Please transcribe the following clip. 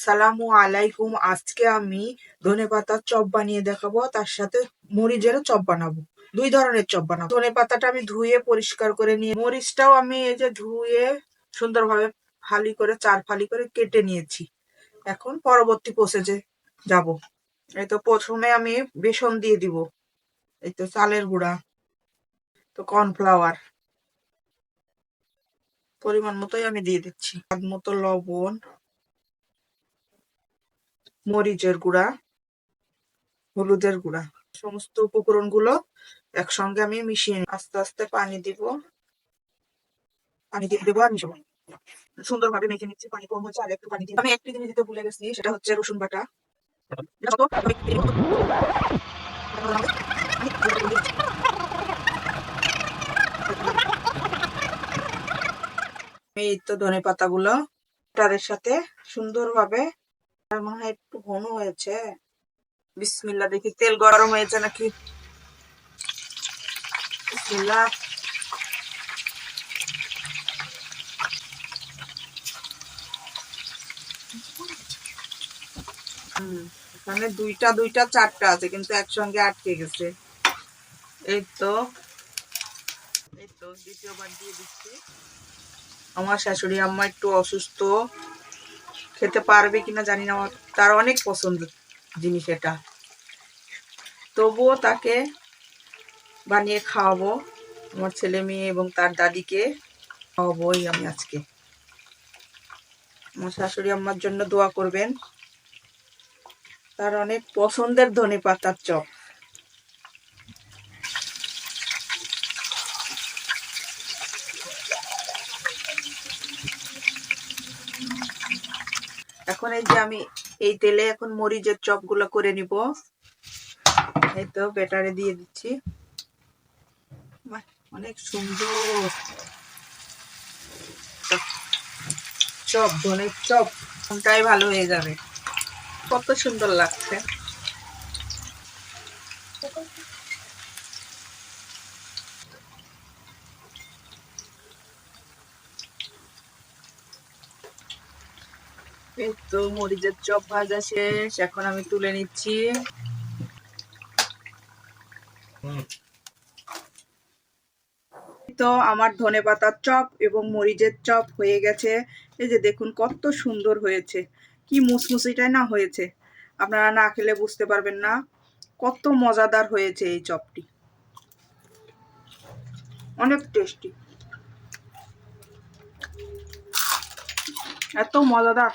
সালামু আলাইকুম। আজকে আমি ধনেপাতার চপ বানিয়ে দেখাবো, তার সাথে মরিচেরও চপ বানাবো। দুই ধরনের চপ বানাবো। ধনেপাতাটা আমি ধুয়ে পরিষ্কার করে নিয়ে, মরিচটাও আমি এই যে ধুয়ে সুন্দরভাবে ফালি করে 4 ফালি করে কেটে নিয়েছি। এখন পরবর্তী প্রসেসে যাব। এই তো প্রথমে আমি বেসন দিয়ে দিব, এই তো চালের গুঁড়া, তো কর্নফ্লাওয়ার পরিমাণ মতোই আমি দিয়ে দিচ্ছি, স্বাদ মতো লবণ, মরিচের গুঁড়া, হলুদের গুঁড়া, সমস্ত উপকরণ গুলো একসঙ্গে আমি মিশিয়ে আস্তে আস্তে পানি দিব, পানি দিয়ে দেবো আর মিশাবো। সুন্দরভাবে মেখে নিচ্ছি। পানি কম হচ্ছে, আর একটু পানি দিয়ে আমি একটি জিনিস দিতে ভুলে গেছি, সেটা হচ্ছে রসুন বাটা। এই তো ধনে পাতাগুলো তাদের সাথে সুন্দরভাবে, মনে হয় একটু ঘন হয়েছে। বিসমিল্লাহ, দেখি তেল গরম হয়েছে নাকি। বিসমিল্লাহ। এখানে দুইটা দুইটা চারটা আছে, কিন্তু একসঙ্গে আটকে গেছে। এই তো দ্বিতীয়বার দিয়ে দিচ্ছি। আমার শাশুড়ি আম্মা একটু অসুস্থ, খেতে পারবে কিনা জানি না, তার অনেক পছন্দ জিনিস এটা, তবুও তাকে বানিয়ে খাওয়াবো। আমার ছেলে মেয়ে এবং তার দাদিকে খাওয়াবোই আমি আজকে। আমার শাশুড়ি আম্মার জন্য দোয়া করবেন, তার অনেক পছন্দের ধনেপাতার চপ। এখন এই যে আমি এই তেলে এখন মরিচের চপ গুলো করে নিব। এই তো ব্যাটারে দিয়ে দিচ্ছি। অনেক সুন্দর চপ, ধনের চপ, কোনটাই ভালো হয়ে যাবে। কত সুন্দর লাগছে। এই তো মরিচের চপ ভাজা শেষ, এখন আমি তুলে নিচ্ছি। তো আমার ধনেপাতার চপ এবং মরিচের চপ হয়ে গেছে। এই যে দেখুন কত সুন্দর হয়েছে, কি মুসমুসিটাই না হয়েছে। আপনারা না খেলে বুঝতে পারবেন না কত মজাদার হয়েছে এই চপটি, অনেক টেস্টি, এত মজাদার।